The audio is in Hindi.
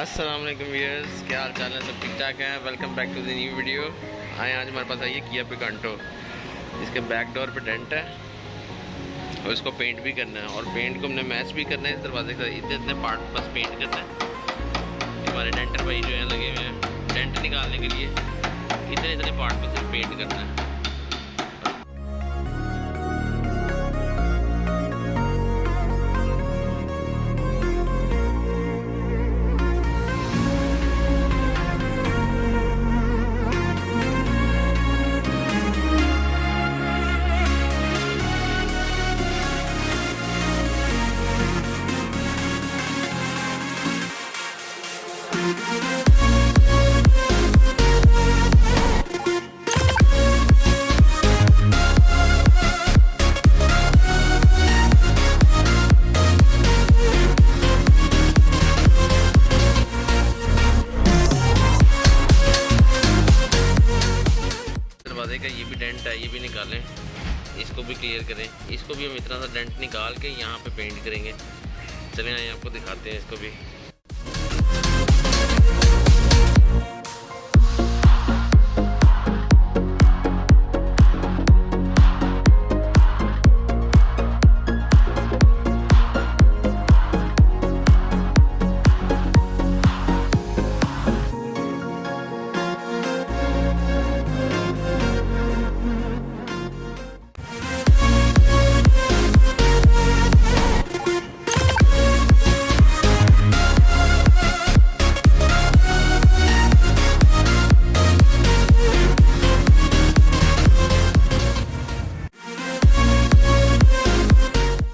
अस्सलाम वालेकुम व्यूअर्स, क्या हाल चाल है? सब ठीक ठाक है। Welcome back to the new video. आज हमारे पास आई है किया पिकांटो। इसके बैक डोर पे डेंट है और इसको पेंट भी करना है, और पेंट को हमने मैच भी करना है इस दरवाजे का। इतने इतने पार्ट बस पेंट करना है। हमारे डेंटर भाई जो है लगे हुए हैं डेंट निकालने के लिए, इतने इतने पार्ट पर सिर्फ पेंट करना है। दरवाजे का ये भी डेंट है, ये भी निकालें, इसको भी क्लियर करें। इसको भी हम इतना सा डेंट निकाल के यहाँ पे पेंट करेंगे। चलें आइए आपको दिखाते हैं इसको भी।